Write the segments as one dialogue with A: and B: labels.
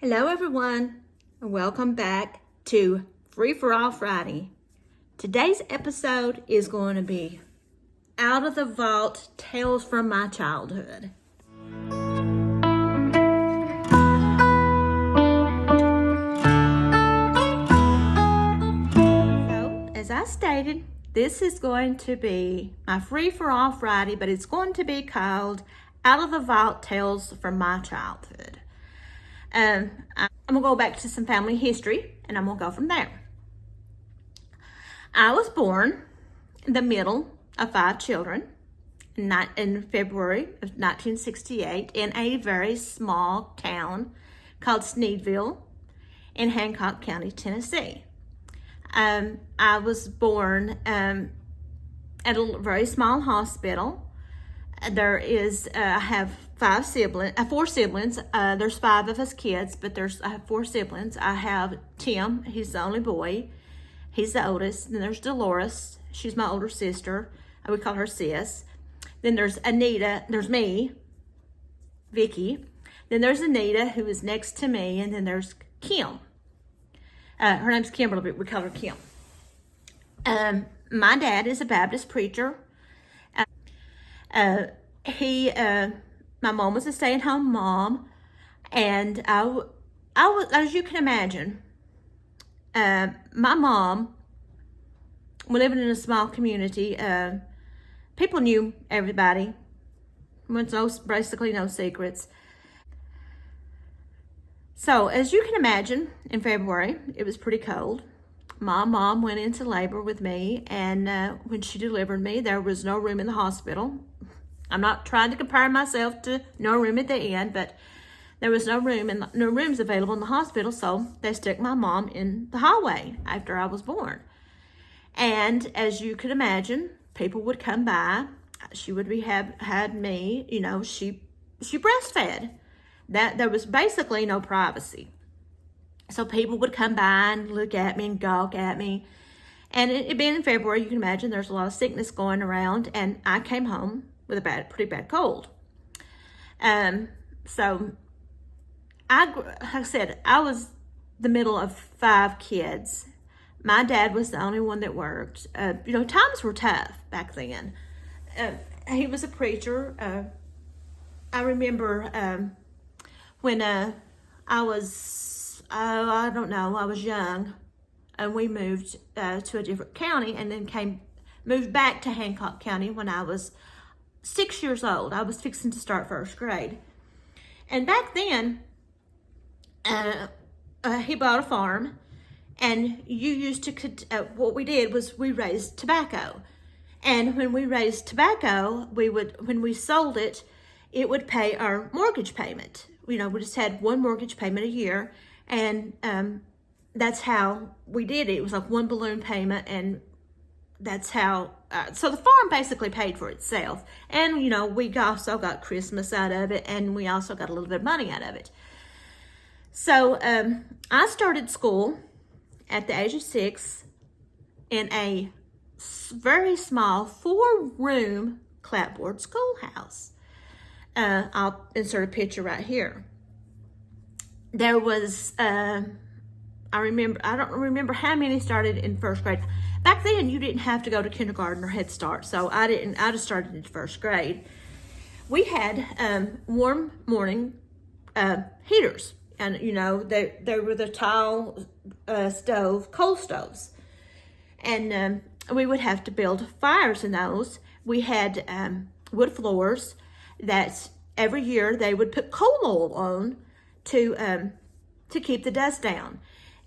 A: Hello everyone, and welcome back to Free for All Friday. Today's episode is going to be Out of the Vault Tales from My Childhood. So, as I stated, this is going to be my Free for All Friday, but it's going to be called Out of the Vault Tales from My Childhood. I'm going to go back to some family history, and I'm going to go from there. I was born in the middle of 5 children in February of 1968 in a very small town called Sneedville in Hancock County, Tennessee. I was born at a very small hospital. I have 4 siblings. There's 5 of us kids, but I have 4 siblings. I have Tim, he's the only boy. He's the oldest. Then there's Dolores, she's my older sister. We call her Sis. Then there's Anita, there's me, Vicky. Then there's Anita, who is next to me, and then there's Kim. Her name's Kimberly, but we call her Kim. My dad is a Baptist preacher. My mom was a stay-at-home mom, and I was, as you can imagine, my mom, we're living in a small community. People knew everybody. There's basically no secrets. So, as you can imagine, in February, it was pretty cold. My mom went into labor with me, and when she delivered me, there was no room in the hospital. I'm not trying to compare myself to no room at the end, but there was no rooms available in the hospital, so they stuck my mom in the hallway after I was born. And as you could imagine, people would come by. She would had me, she breastfed. That there was basically no privacy. So people would come by and look at me and gawk at me. And it being in February, you can imagine there's a lot of sickness going around, and I came home with a pretty bad cold. So like I said, I was the middle of 5 kids. My dad was the only one that worked. Times were tough back then. He was a preacher. I remember when I was, I was young, and we moved to a different county, and then moved back to Hancock County when I was 6 years old. I was fixing to start 1st grade. And back then, he bought a farm, and what we did was we raised tobacco. And when we raised tobacco, when we sold it, it would pay our mortgage payment. We just had one mortgage payment a year, and that's how we did it. It was like one balloon payment, and that's how, so the farm basically paid for itself. And, we also got Christmas out of it, and we also got a little bit of money out of it. So I started school at the age of 6 in a very small 4-room clapboard schoolhouse. I'll insert a picture right here. There was, I don't remember how many started in 1st grade. Back then, you didn't have to go to kindergarten or Head Start, so I just started in 1st grade. We had warm morning heaters, and they were the tile coal stoves, and we would have to build fires in those. We had wood floors that every year they would put coal oil on to keep the dust down.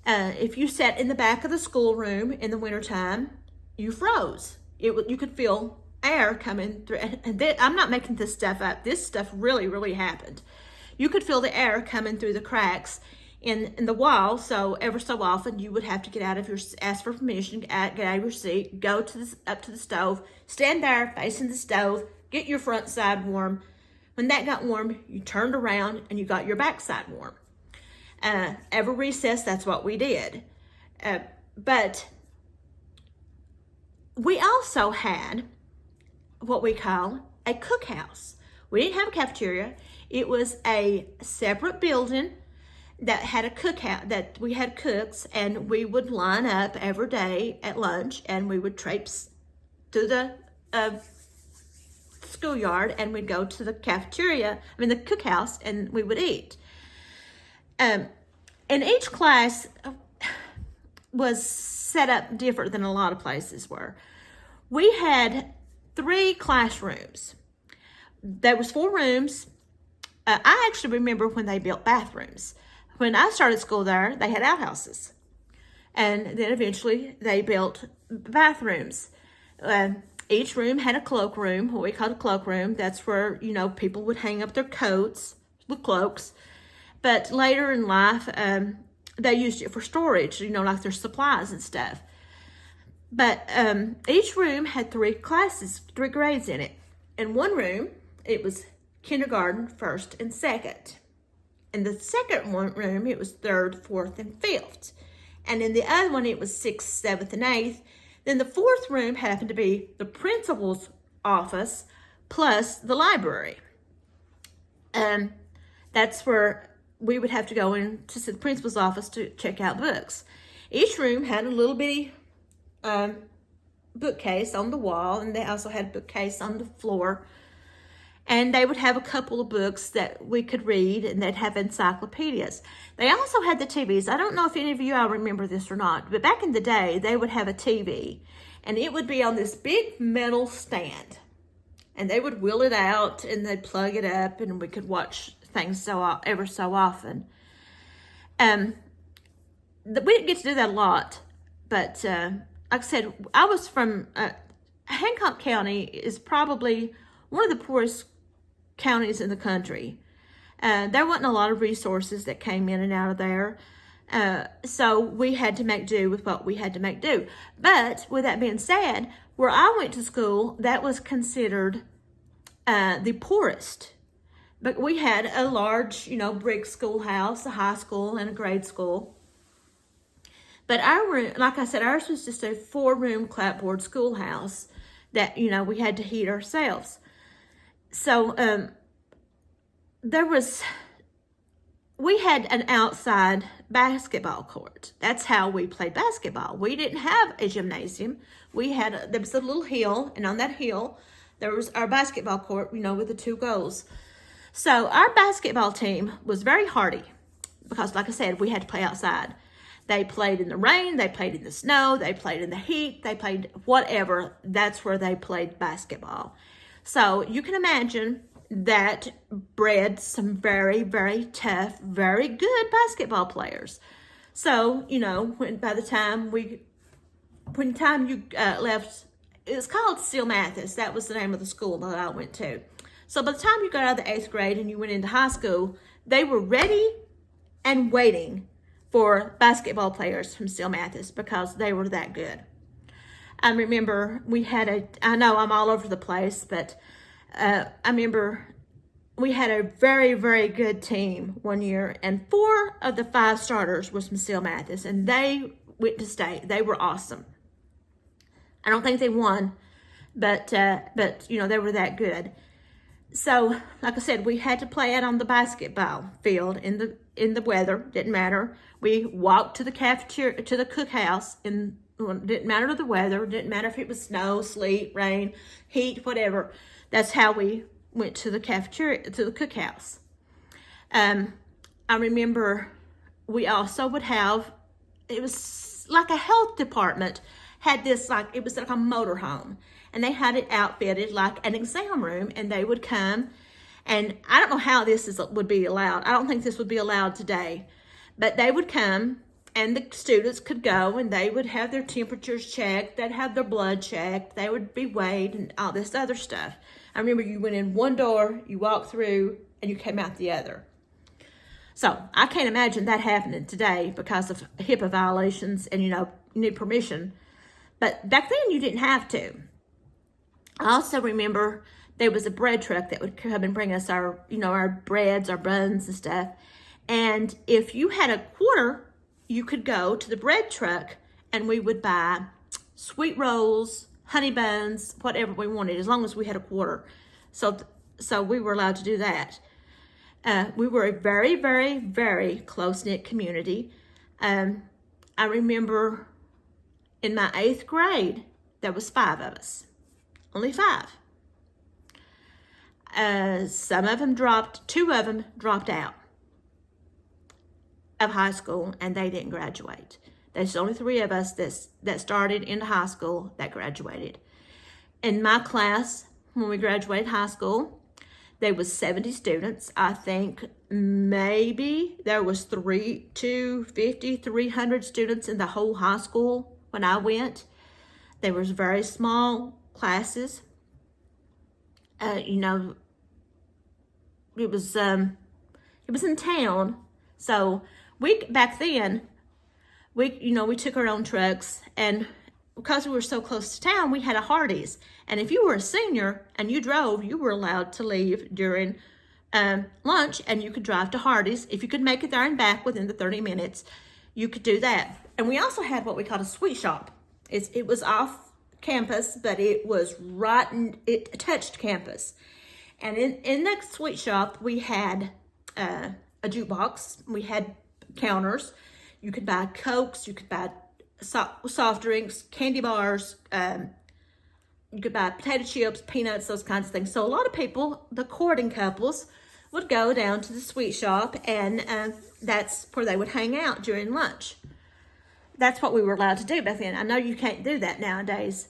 A: If you sat in the back of the schoolroom in the wintertime, you froze. You could feel air coming through. And I'm not making this stuff up. This stuff really, really happened. You could feel the air coming through the cracks in the wall. So ever so often, you would have to ask for permission, get out of your seat, go up to the stove, stand there facing the stove, get your front side warm. When that got warm, you turned around and you got your backside warm. Every recess, that's what we did. But we also had what we call a cookhouse. We didn't have a cafeteria. It was a separate building that had a cookout, that we had cooks, and we would line up every day at lunch, and we would traipse through the schoolyard, and we'd go to the cafeteria, the cookhouse, and we would eat. And each class was set up different than a lot of places were. We had 3 classrooms. There was 4 rooms. I actually remember when they built bathrooms. When I started school there, they had outhouses. And then eventually they built bathrooms. Each room had a cloakroom, what we called a cloakroom. That's where, people would hang up their coats with cloaks. But later in life, they used it for storage, like their supplies and stuff. But each room had 3 classes, 3 grades in it. In one room, it was kindergarten, 1st and 2nd. In the second room, it was 3rd, 4th, and 5th. And in the other one, it was 6th, 7th, and 8th. Then the 4th room happened to be the principal's office plus the library. That's where we would have to go into the principal's office to check out books. Each room had a little bitty bookcase on the wall, and they also had a bookcase on the floor. And they would have a couple of books that we could read, and they'd have encyclopedias. They also had the TVs. I don't know if any of you all remember this or not, but back in the day, they would have a TV, and it would be on this big metal stand. And they would wheel it out, and they'd plug it up, and we could watch things ever so often. We didn't get to do that a lot, but like I said, I was from Hancock County is probably one of the poorest counties in the country. There wasn't a lot of resources that came in and out of there. So we had to make do with what we had to make do. But with that being said, where I went to school, that was considered the poorest. But we had a large, brick schoolhouse, a high school, and a grade school. But our room, like I said, ours was just a 4-room clapboard schoolhouse that, we had to heat ourselves. So we had an outside basketball court. That's how we played basketball. We didn't have a gymnasium. There was a little hill, and on that hill, there was our basketball court, with the 2 goals. So our basketball team was very hardy because, like I said, we had to play outside. They played in the rain, they played in the snow, they played in the heat, they played whatever. That's where they played basketball. So you can imagine that bred some very, very tough, very good basketball players. So, when you left, it was called Steele Mathis. That was the name of the school that I went to. So by the time you got out of the 8th grade and you went into high school, they were ready and waiting for basketball players from Steele Mathis because they were that good. I remember I know I'm all over the place, but I remember we had a very, very good team one year, and 4 of the 5 starters were from Steele Mathis, and they went to state. They were awesome. I don't think they won, but they were that good. So, like I said, we had to play out on the basketball field in the weather. Didn't matter. We walked to the cafeteria, to the cookhouse, and didn't matter the weather. Didn't matter if it was snow, sleet, rain, heat, whatever. That's how we went to the cafeteria, to the cookhouse. I remember we also would have, it was like a health department had this, it was like a motorhome, and they had it outfitted like an exam room, and they would come, and I don't know how would be allowed. I don't think this would be allowed today, but they would come, and the students could go, and they would have their temperatures checked, they'd have their blood checked, they would be weighed, and all this other stuff. I remember you went in one door, you walked through, and you came out the other. So I can't imagine that happening today because of HIPAA violations, and you need permission. But back then you didn't have to. I also remember there was a bread truck that would come and bring us our breads, our buns and stuff. And if you had a quarter, you could go to the bread truck and we would buy sweet rolls, honey buns, whatever we wanted, as long as we had a quarter. So we were allowed to do that. We were a very, very, very close-knit community. I remember in my 8th grade, there was 5 of us, only 5. Some of them dropped, 2 of them dropped out of high school and they didn't graduate. There's only 3 of us that started into high school that graduated. In my class, when we graduated high school, there was 70 students. I think maybe there was 300 students in the whole high school when I went. There was very small classes. It was in town, so back then we took our own trucks, and because we were so close to town, we had a Hardee's. And if you were a senior and you drove, you were allowed to leave during lunch, and you could drive to Hardee's. If you could make it there and back within the 30 minutes, you could do that. And we also had what we called a sweet shop. It was off campus, but it was it touched campus. And in the sweet shop, we had a jukebox. We had counters. You could buy Cokes. You could buy soft drinks, candy bars. You could buy potato chips, peanuts, those kinds of things. So a lot of people, the courting couples, would go down to the sweet shop, and that's where they would hang out during lunch. That's what we were allowed to do back then. I know you can't do that nowadays.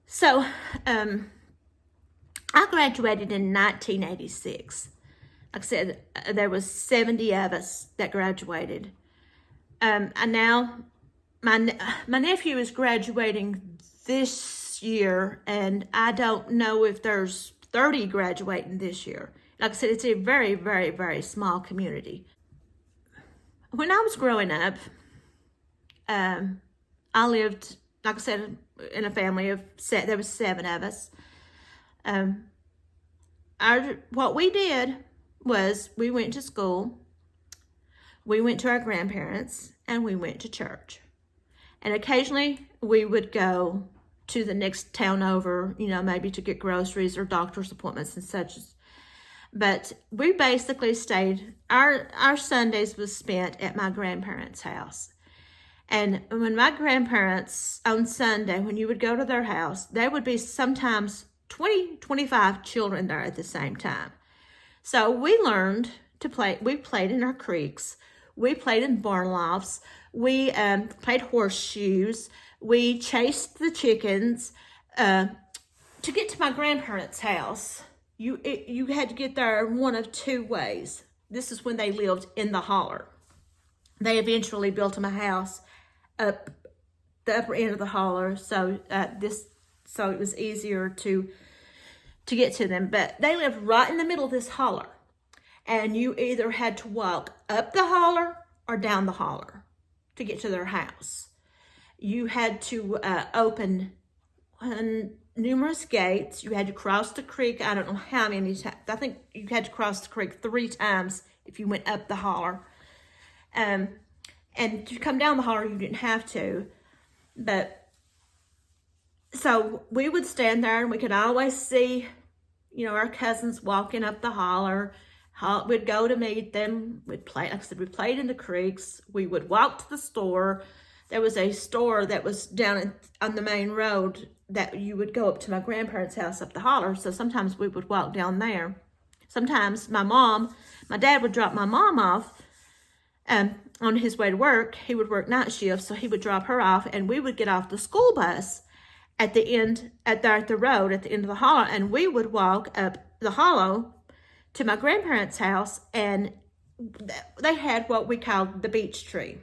A: So I graduated in 1986. Like I said, there was 70 of us that graduated. And now my nephew is graduating this year, and I don't know if there's 30 graduating this year. Like I said, it's a very, very, very small community. When I was growing up, I lived, like I said, in a family of there was 7 of us. What we did was we went to school, we went to our grandparents, and we went to church. And occasionally we would go to the next town over, maybe to get groceries or doctor's appointments and such. But we basically stayed, our Sundays was spent at my grandparents' house. And when my grandparents, on Sunday, when you would go to their house, there would be sometimes 20, 25 children there at the same time. So we learned to play. We played in our creeks. We played in barn lofts. We played horseshoes. We chased the chickens. To get to my grandparents' house, you had to get there one of 2 ways. This is when they lived in the holler. They eventually built them a house up the upper end of the holler, so it was easier to get to them. But they lived right in the middle of this holler, and you either had to walk up the holler or down the holler to get to their house. You had to open numerous gates. You had to cross the creek. I don't know how many times. I think you had to cross the creek 3 times if you went up the holler. And to come down the holler, you didn't have to. But so we would stand there, and we could always see, our cousins walking up the holler. We'd go to meet them. We'd play. Like I said, we played in the creeks. We would walk to the store. There was a store that was down on the main road that you would go up to my grandparents' house up the holler. So sometimes we would walk down there. Sometimes my dad would drop my mom off on his way to work. He would work night shift, so he would drop her off, and we would get off the school bus at the end, at the road, at the end of the hollow, and we would walk up the hollow to my grandparents' house, and they had what we called the beech tree.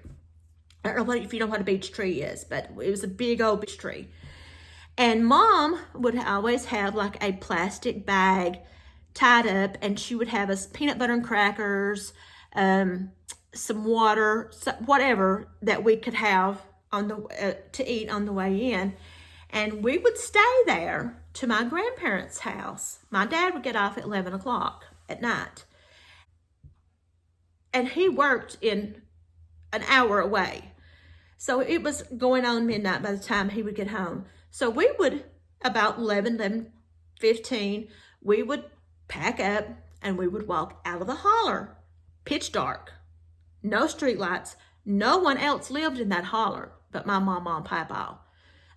A: I don't know if you know what a beech tree is, but it was a big old beech tree. And Mom would always have like a plastic bag tied up, and she would have us peanut butter and crackers, some water, whatever that we could have on to eat on the way in. And we would stay there to my grandparents' house. My dad would get off at 11 o'clock at night. And he worked in an hour away. So it was going on midnight by the time he would get home. So we would, about 11:15, we would pack up and we would walk out of the holler, pitch dark, no street lights. No one else lived in that holler but my mama and papa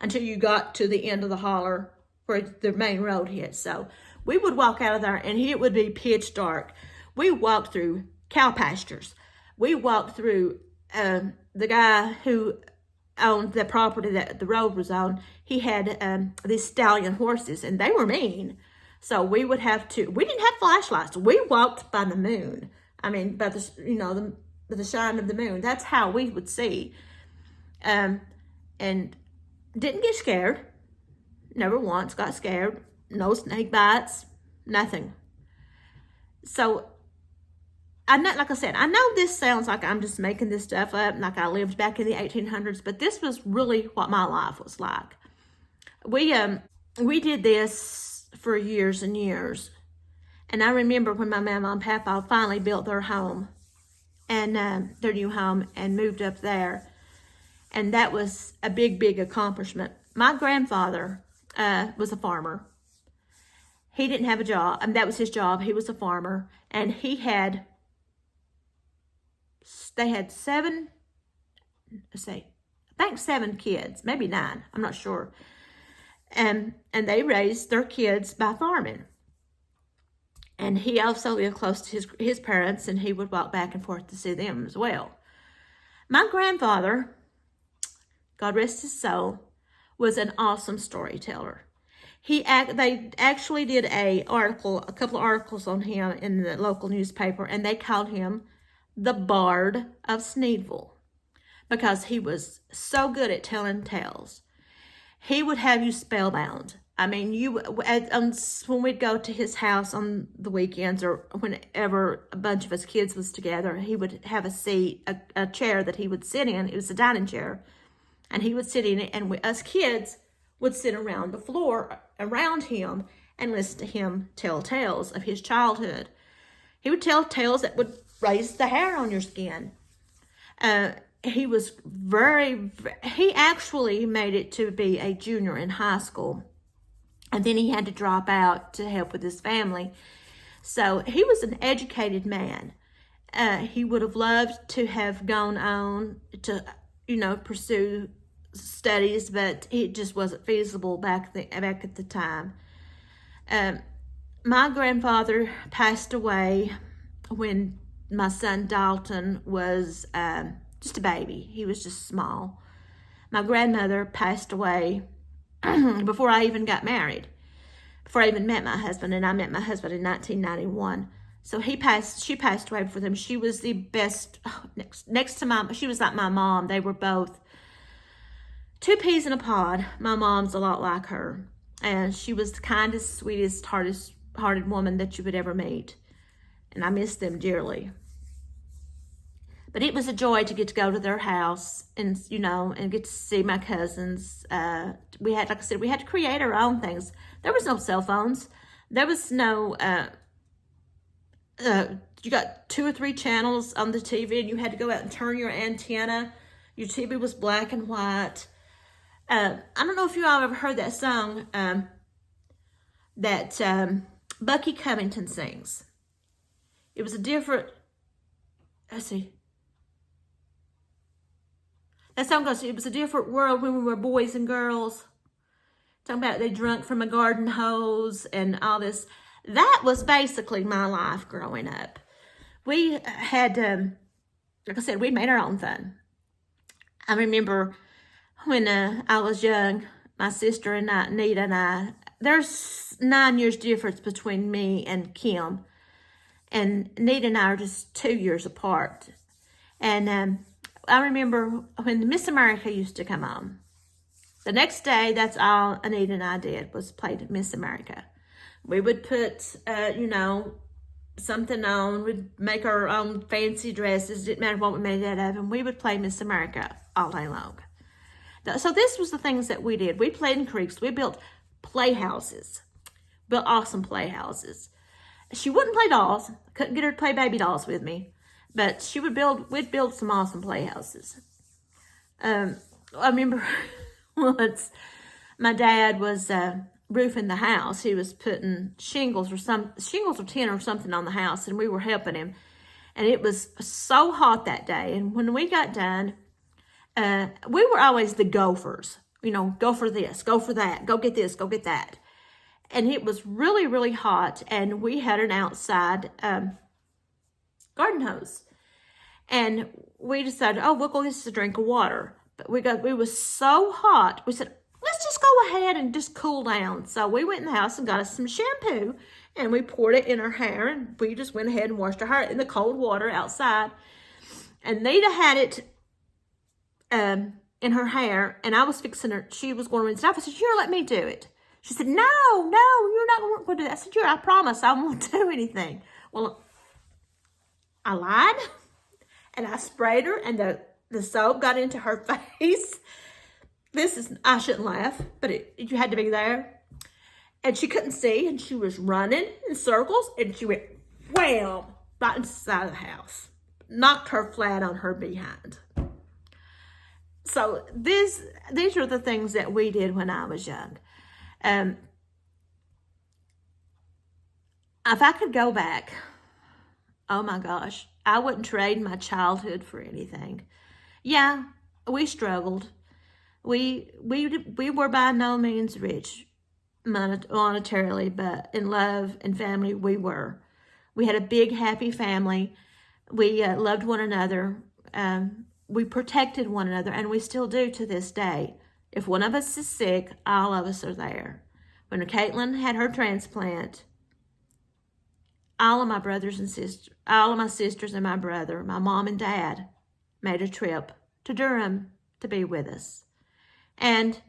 A: until you got to the end of the holler where the main road hit. So we would walk out of there and it would be pitch dark. We walked through cow pastures. We walked through the guy who owned the property that the road was on. He had these stallion horses and they were mean. So we would have to, we didn't have flashlights. We walked by the moon. I mean, by the, you know, the shine of the moon. That's how we would see. And didn't get scared. Never once got scared. No snake bites. Nothing. So, I know, like I said, I know this sounds like I'm just making this stuff up, like I lived back in the 1800s, but this was really what my life was like. We did this for years and years. And I remember when my mama and papa finally built their home, and their new home, and moved up there. And that was a big, big accomplishment. My grandfather was a farmer. He didn't have a job, and that was his job. He was a farmer, and they had 7, let's see, I think 7 kids, maybe 9, I'm not sure. And they raised their kids by farming. And he also lived close to his parents, and he would walk back and forth to see them as well. My grandfather, God rest his soul, was an awesome storyteller. They actually did a couple of articles on him in the local newspaper, and they called him the Bard of Sneedville because he was so good at telling tales. He would have you spellbound. I mean, when we'd go to his house on the weekends or whenever a bunch of us kids was together, he would have a seat, a chair that he would sit in. It was a dining chair, and he would sit in it, and us kids would sit around the floor around him and listen to him tell tales of his childhood. He would tell tales that would raise the hair on your skin. He actually made it to be a junior in high school. And then he had to drop out to help with his family. So he was an educated man. He would have loved to have gone on to, pursue studies, but it just wasn't feasible back at the time. My grandfather passed away when my son Dalton was just a baby. He was just small. My grandmother passed away before I even got married, before I even met my husband, and I met my husband in 1991. So she passed away before them. She was the best, next to she was like my mom. They were both 2 peas in a pod. My mom's a lot like her. And she was the kindest, sweetest, hardest-hearted woman that you would ever meet. And I miss them dearly. But it was a joy to get to go to their house and, and get to see my cousins. We had, like I said, we had to create our own things. There was no cell phones. There was no, you got 2 or 3 channels on the TV, and you had to go out and turn your antenna. Your TV was black and white. I don't know if you all ever heard that song that Bucky Covington sings. It was a different, let's see. That song goes, it was a different world when we were boys and girls. Talking about they drunk from a garden hose and all this. That was basically my life growing up. We had, like I said, we made our own fun. I remember when I was young, my sister and I, Nita and I, there's 9 years difference between me and Kim. And Nita and I are just 2 years apart. And I remember when Miss America used to come on. The next day, that's all Anita and I did was play Miss America. We would put, something on. We'd make our own fancy dresses. Didn't matter what we made that of. And we would play Miss America all day long. So this was the things that we did. We played in creeks. We built playhouses. Built awesome playhouses. She wouldn't play dolls. Couldn't get her to play baby dolls with me. But we'd build some awesome playhouses. I remember once my dad was roofing the house. He was putting shingles or tin or something on the house, and we were helping him. And it was so hot that day. And when we got done, we were always the gophers. You know, go for this, go for that, go get this, go get that. And it was really, really hot. And we had an outside garden hose. And we decided, oh, we'll go get us a drink of water. But we was so hot, we said, let's just go ahead and just cool down. So we went in the house and got us some shampoo, and we poured it in our hair, and we just went ahead and washed our hair in the cold water outside. And Nita had it in her hair, and I was fixing her. She was going to rinse it off. I said, here, let me do it. She said, no, you're not going to do that. I said, here, I promise I won't do anything. Well, I lied, and I sprayed her, and the soap got into her face. I shouldn't laugh, but you had to be there. And she couldn't see, and she was running in circles, and she went wham right inside the house. Knocked her flat on her behind. So these are the things that we did when I was young. If I could go back, oh my gosh, I wouldn't trade my childhood for anything. Yeah, we struggled. We were by no means rich monetarily, but in love and family, we were. We had a big, happy family. We loved one another. We protected one another, and we still do to this day. If one of us is sick, all of us are there. When Caitlin had her transplant, all of my brothers and sisters, all of my sisters and my brother, my mom and dad, made a trip to Durham to be with us. And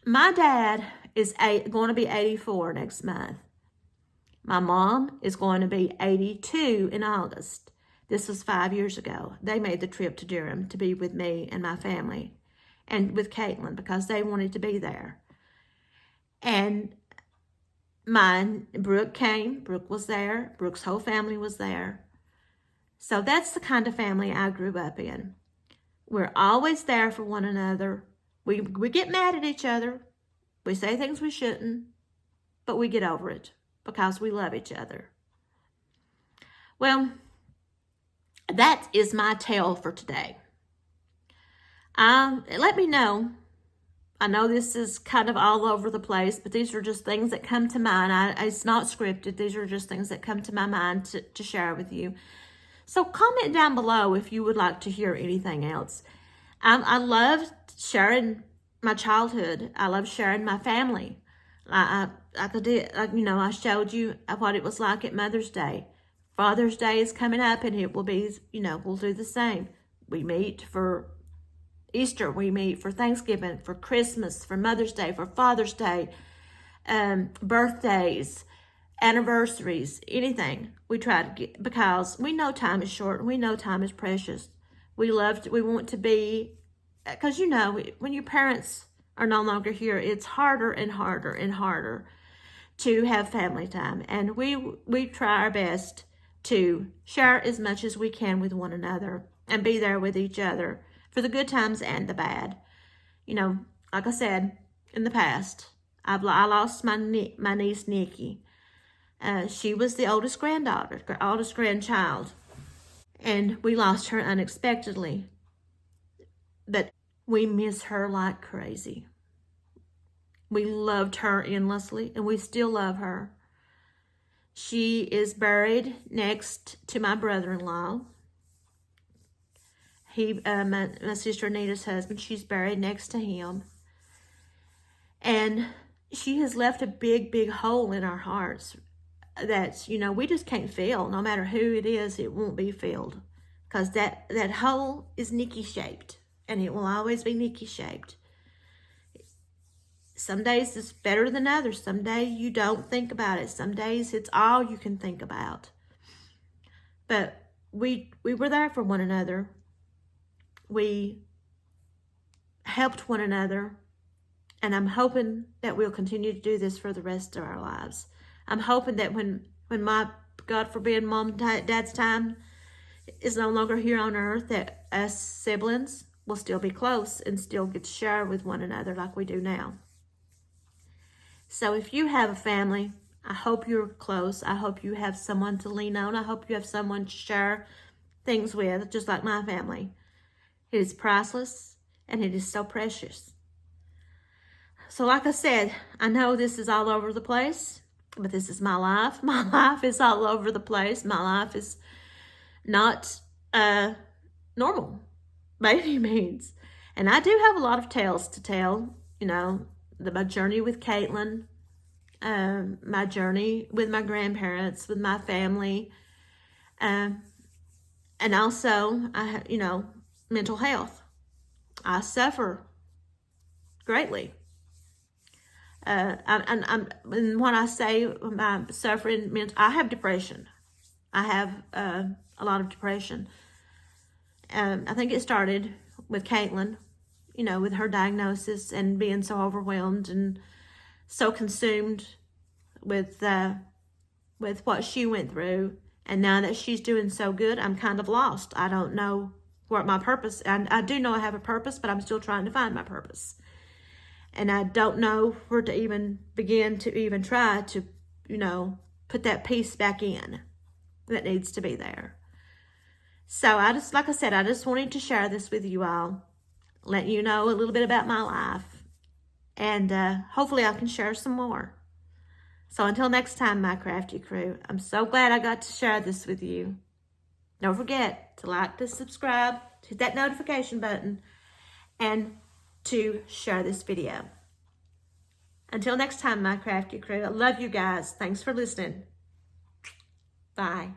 A: my dad is going to be 84 next month. My mom is going to be 82 in August. This was 5 years ago. They made the trip to Durham to be with me and my family and with Caitlin because they wanted to be there. And Brooke came. Brooke was there. Brooke's whole family was there. So that's the kind of family I grew up in. We're always there for one another. We get mad at each other. We say things we shouldn't, but we get over it because we love each other. Well, that is my tale for today. Let me know. I know this is kind of all over the place, but these are just things that come to mind. It's not scripted. These are just things that come to my mind to share with you. So comment down below if you would like to hear anything else. I love sharing my childhood. I love sharing my family. I showed you what it was like at Mother's Day. Father's Day is coming up, and it will be, we'll do the same. We meet for Easter, we meet for Thanksgiving, for Christmas, for Mother's Day, for Father's Day, birthdays, anniversaries, anything we try to get, because we know time is short and we know time is precious. We want to be, because when your parents are no longer here, it's harder and harder and harder to have family time. And we try our best to share as much as we can with one another and be there with each other for the good times and the bad. Like I said, in the past, I lost my niece, Nikki. She was the oldest grandchild, and we lost her unexpectedly. But we miss her like crazy. We loved her endlessly, and we still love her. She is buried next to my brother-in-law. My sister Anita's husband, she's buried next to him. And she has left a big, big hole in our hearts that, we just can't fill. No matter who it is, it won't be filled. Because that hole is Nikki-shaped, and it will always be Nikki-shaped. Some days it's better than others. Some days you don't think about it. Some days it's all you can think about. But we were there for one another. We helped one another. And I'm hoping that we'll continue to do this for the rest of our lives. I'm hoping that when my, God forbid, mom and dad's time is no longer here on earth, that us siblings will still be close and still get to share with one another like we do now. So if you have a family, I hope you're close. I hope you have someone to lean on. I hope you have someone to share things with, just like my family. It is priceless and it is so precious. So like I said, I know this is all over the place, but this is my life. My life is all over the place. My life is not normal by any means. And I do have a lot of tales to tell, you know, my journey with Caitlin, my journey with my grandparents, with my family, and also, mental health. I suffer greatly. And when I say I'm suffering, I have depression. I have a lot of depression. I think it started with Caitlin, with her diagnosis and being so overwhelmed and so consumed with what she went through. And now that she's doing so good, I'm kind of lost. I don't know what my purpose, and I do know I have a purpose, but I'm still trying to find my purpose. And I don't know where to even begin to even try to, put that piece back in that needs to be there. So like I said, I just wanted to share this with you all, let you know a little bit about my life, and hopefully I can share some more. So until next time, my crafty crew, I'm so glad I got to share this with you. Don't forget to like, to subscribe, to hit that notification button, and to share this video. Until next time, my crafty crew, I love you guys. Thanks for listening. Bye.